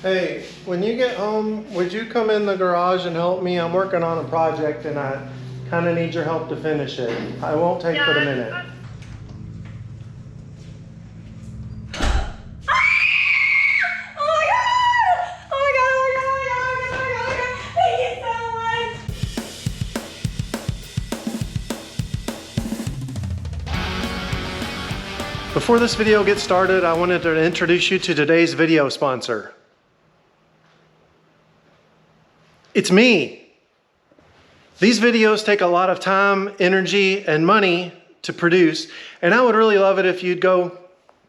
Hey, when you get home, would you come in the garage and help me? I'm working on a project and I kind of need your help to finish it. I won't take but a minute. Before this video gets started, I wanted to introduce you to today's video sponsor. It's me. These videos take a lot of time, energy, and money to produce, and I would really love it if you'd go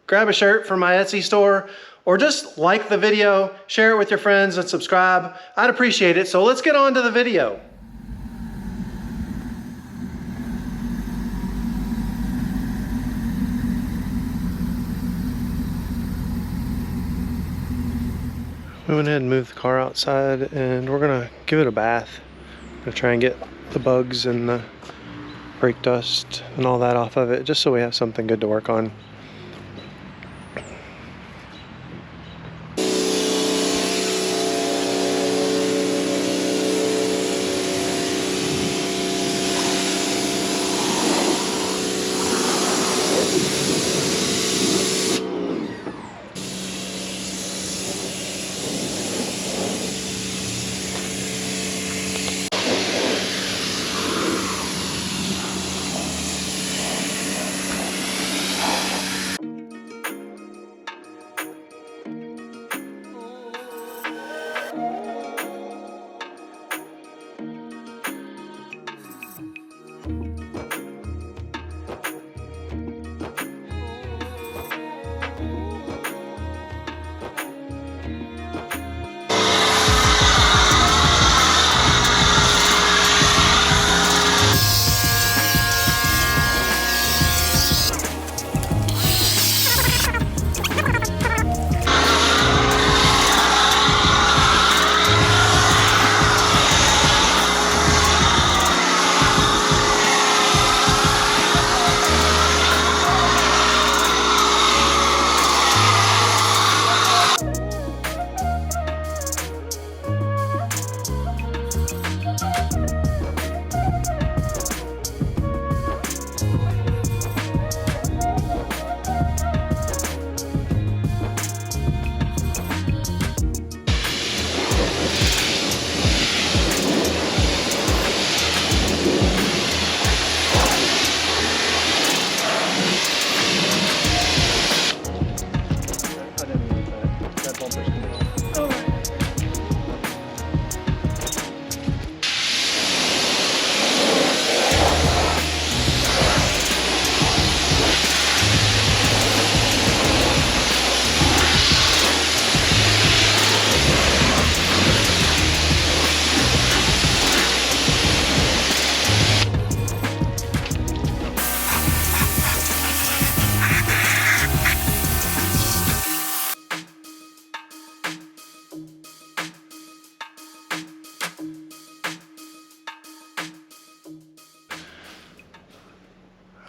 grab a shirt from my Etsy store or just like the video, share it with your friends, and subscribe. I'd appreciate it. So let's get on to the video. We went ahead and moved the car outside and we're gonna give it a bath. I'm gonna try and get the bugs and the brake dust and all that off of it, just so we have something good to work on.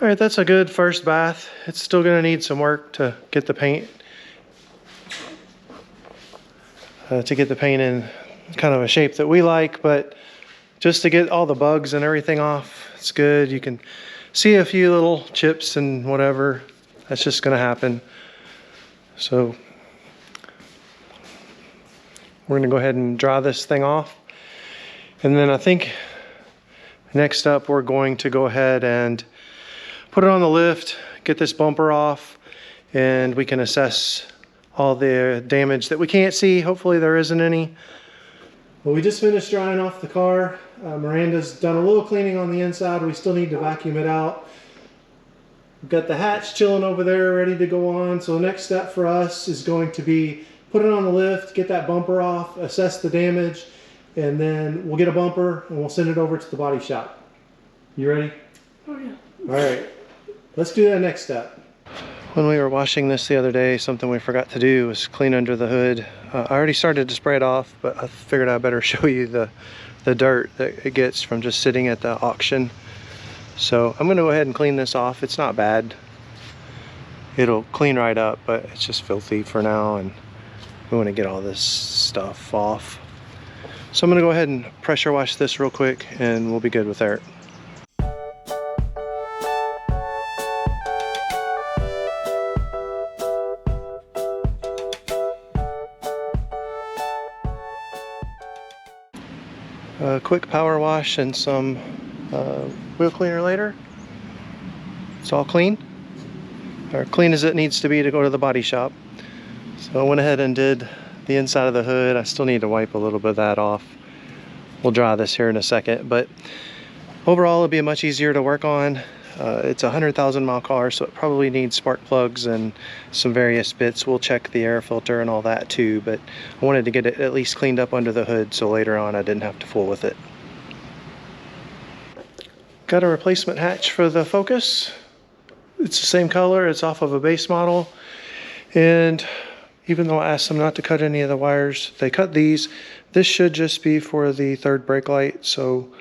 All right, that's a good first bath. It's still gonna need some work to get the paint in kind of a shape that we like, but just to get all the bugs and everything off, it's good. You can see a few little chips and whatever. That's just gonna happen. So we're gonna go ahead and dry this thing off. And then I think next up, we're going to go ahead and put it on the lift, get this bumper off, and we can assess all the damage that we can't see. Hopefully there isn't any. Well, we just finished drying off the car. Miranda's done a little cleaning on the inside. We still need to vacuum it out. We've got the hatch chilling over there, ready to go on. So the next step for us is going to be put it on the lift, get that bumper off, assess the damage, and then we'll get a bumper and we'll send it over to the body shop. You ready? Oh yeah. All right. Let's do that next step. When we were washing this the other day, something we forgot to do was clean under the hood. I already started to spray it off, but I figured I better show you the dirt that it gets from just sitting at the auction. So I'm gonna go ahead and clean this off. It's not bad. It'll clean right up, but it's just filthy for now, and We want to get all this stuff off. So I'm going to go ahead and pressure wash this real quick and we'll be good with that. A quick power wash and some wheel cleaner later. It's all clean, or clean as it needs to be to go to the body shop. So I went ahead and did the inside of the hood. I still need to wipe a little bit of that off. We'll dry this here in a second, but overall it'll be much easier to work on. It's a 100,000 mile car, so it probably needs spark plugs and some various bits. We'll check the air filter and all that too, but I wanted to get it at least cleaned up under the hood so later on I didn't have to fool with it. Got a replacement hatch for the Focus. It's the same color, it's off of a base model, and even though I asked them not to cut any of the wires, they cut these. This should just be for the third brake light, so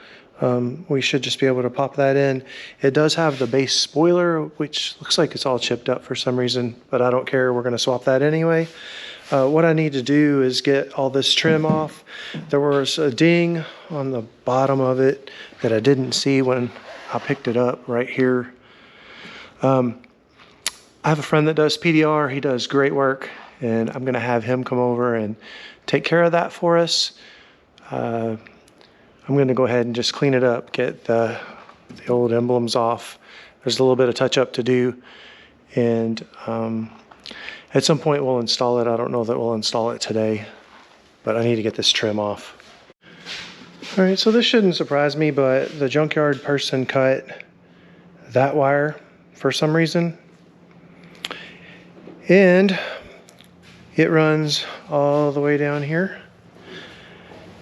we should just be able to pop that in. It does have the base spoiler, which looks like it's all chipped up for some reason, but I don't care, we're gonna swap that anyway. What I need to do is get all this trim off. There was a ding on the bottom of it that I didn't see when I picked it up right here. I have a friend that does PDR, he does great work, and I'm gonna have him come over and take care of that for us. I'm gonna go ahead and just clean it up, get the old emblems off. There's a little bit of touch up to do, and at some point we'll install it. I don't know that we'll install it today, but I need to get this trim off. All right, so this shouldn't surprise me, but the junkyard person cut that wire for some reason, and it runs all the way down here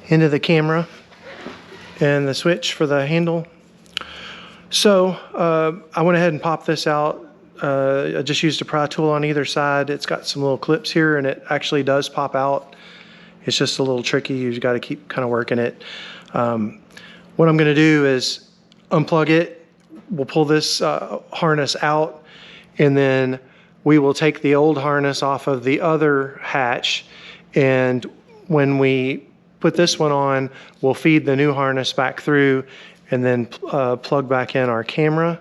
into the camera and the switch for the handle. So I went ahead and popped this out. I just used a pry tool on either side. It's got some little clips here and it actually does pop out. It's just a little tricky. You've got to keep kind of working it. What I'm gonna do is unplug it. We'll pull this harness out, and then we will take the old harness off of the other hatch, and when we put this one on, we'll feed the new harness back through and then plug back in our camera.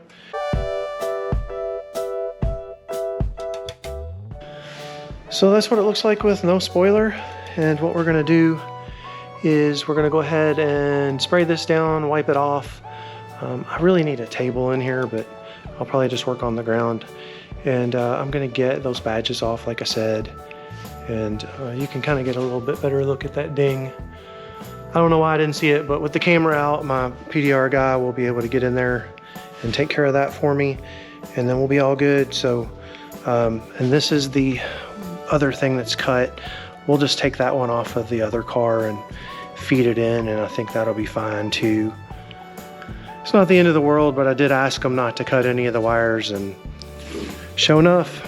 So that's what it looks like with no spoiler. And what we're gonna do is we're gonna go ahead and spray this down, wipe it off. I really need a table in here, but I'll probably just work on the ground. And I'm gonna get those badges off, like I said. And you can kind of get a little bit better look at that ding. I don't know why I didn't see it, but with the camera out, my PDR guy will be able to get in there and take care of that for me, and then we'll be all good. So, and this is the other thing that's cut. We'll just take that one off of the other car and feed it in, and I think that'll be fine too. It's not the end of the world, but I did ask them not to cut any of the wires, and sure enough,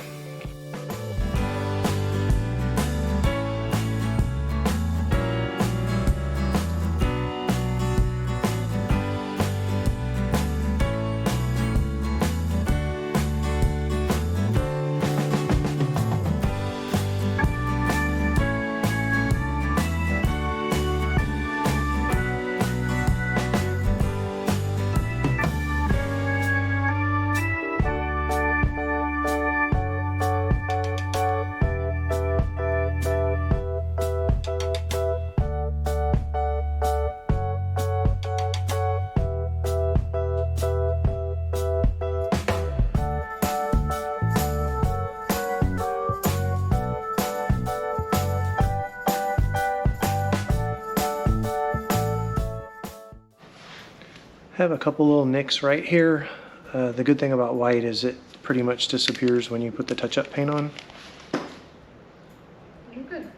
I have a couple little nicks right here. The good thing about white is it pretty much disappears when you put the touch-up paint on. You're good.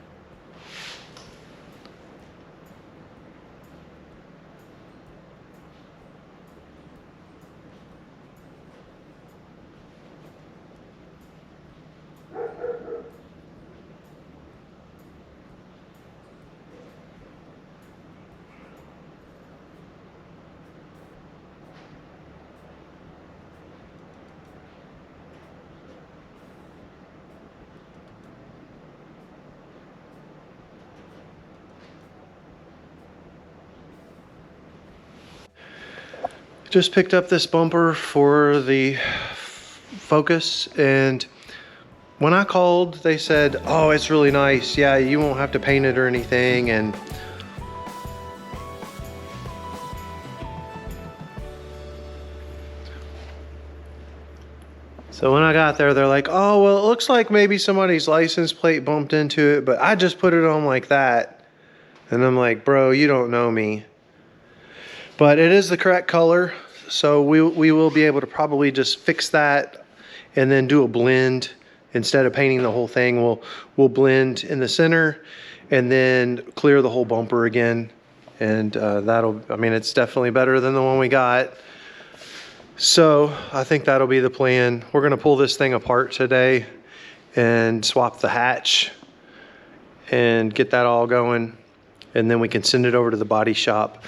Just picked up this bumper for the Focus, and when I called, they said, oh, it's really nice. Yeah, you won't have to paint it or anything. And so when I got there, they're like, oh, well, it looks like maybe somebody's license plate bumped into it, but I just put it on like that. And I'm like, bro, you don't know me. But it is the correct color, so we will be able to probably just fix that and then do a blend. Instead of painting the whole thing, we'll blend in the center and then clear the whole bumper again. And I mean, it's definitely better than the one we got. So I think that'll be the plan. We're gonna pull this thing apart today and swap the hatch and get that all going. And then we can send it over to the body shop.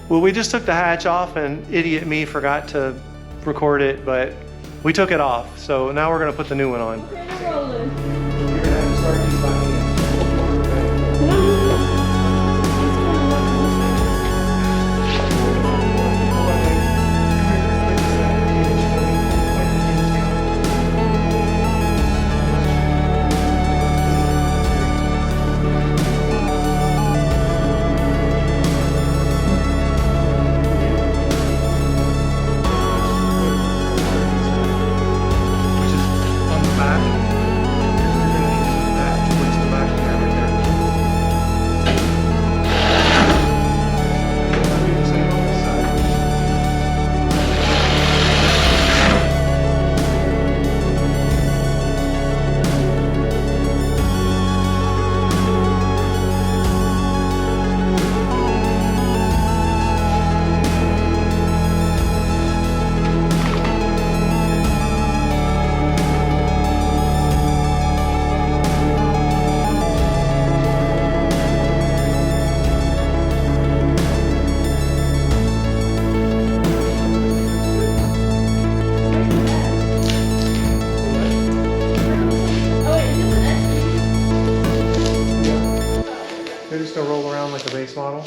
Well, we just took the hatch off and idiot me forgot to record it, but we took it off. So now we're gonna put the new one on. Okay, I'm rolling. You're gonna have to start these by hand. They're just gonna roll around like a base model.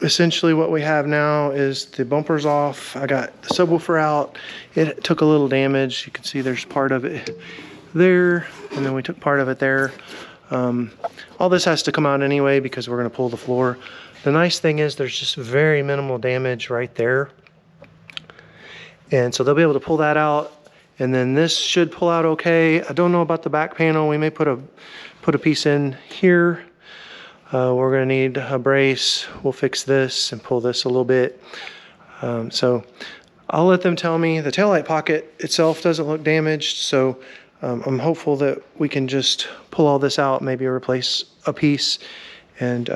Essentially what we have now is the bumpers off. I got the subwoofer out. It took a little damage. You can see there's part of it there, and then we took part of it there. All this has to come out anyway because we're gonna pull the floor. The nice thing is there's just very minimal damage right there. And so they'll be able to pull that out, and then this should pull out okay. I don't know about the back panel. We may put a piece in here. We're gonna need a brace. We'll fix this and pull this a little bit. So I'll let them tell me. The taillight pocket itself doesn't look damaged, so I'm hopeful that we can just pull all this out, maybe replace a piece, and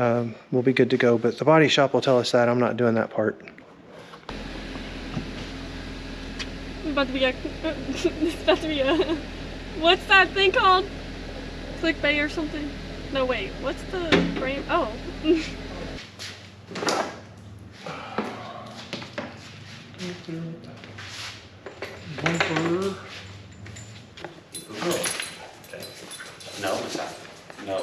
we'll be good to go. But the body shop will tell us that. I'm not doing that part. It's about to be a what's that thing called? Clickbait or something? No, wait, what's the frame? Oh. Bumper. Okay. No, stop. No.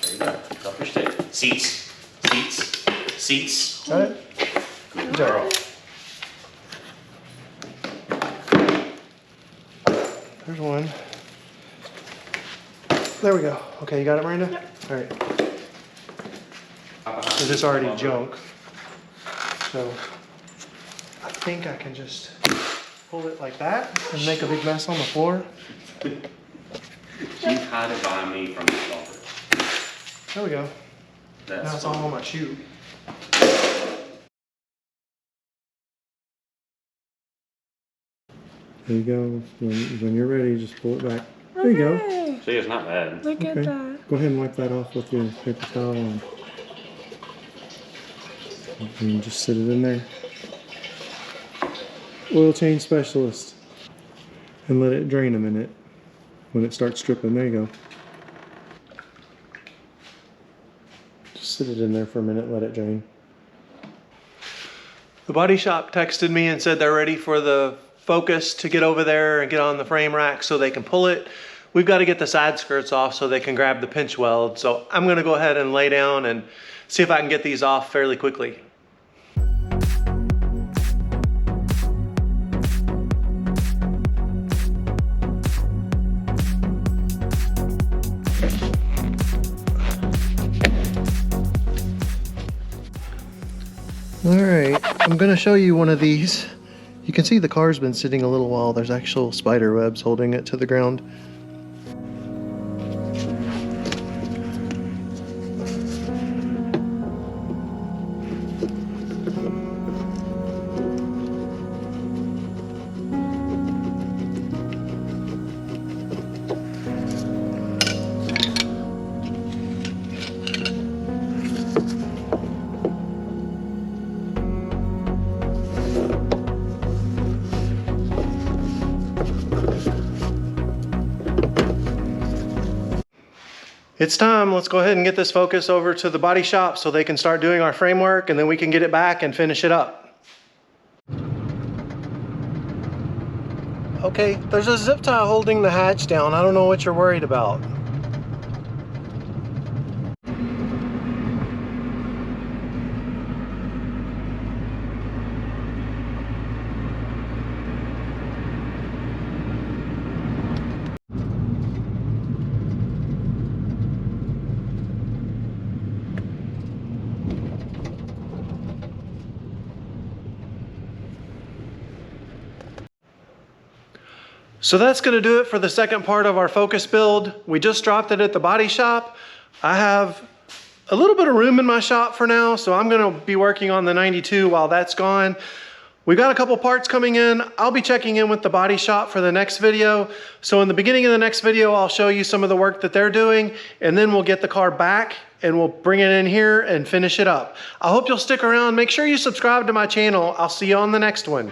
There you go. Drop your stick. Seats. Seats. Seats. Got it? Good girl. There's one. There we go. Okay, you got it, Miranda? Yep. All right. This is already junk. So I think I can just pull it like that and make a big mess on the floor. She's hiding behind me from the bumper. There we go. That's Now it's all on my shoe. There you go. When you're ready, just pull it back. There you go. Okay. See, it's not bad. Look at that. Go ahead and wipe that off with your paper towel and just sit it in there. Oil change specialist. And let it drain a minute. When it starts dripping, there you go. Just sit it in there for a minute, let it drain. The body shop texted me and said they're ready for the Focus to get over there and get on the frame rack so they can pull it. We've got to get the side skirts off so they can grab the pinch weld. So I'm gonna go ahead and lay down and see if I can get these off fairly quickly. All right, I'm gonna show you one of these. You can see the car's been sitting a little while. There's actual spider webs holding it to the ground. It's time. Let's go ahead and get this Focus over to the body shop so they can start doing our framework, and then we can get it back and finish it up. Okay, there's a zip tie holding the hatch down. I don't know what you're worried about. So that's going to do it for the second part of our Focus build. We just dropped it at the body shop. I have a little bit of room in my shop for now, so I'm going to be working on the 92 while that's gone. We've got a couple parts coming in. I'll be checking in with the body shop for the next video. So in the beginning of the next video, I'll show you some of the work that they're doing, and then we'll get the car back and we'll bring it in here and finish it up. I hope you'll stick around. Make sure you subscribe to my channel. I'll see you on the next one.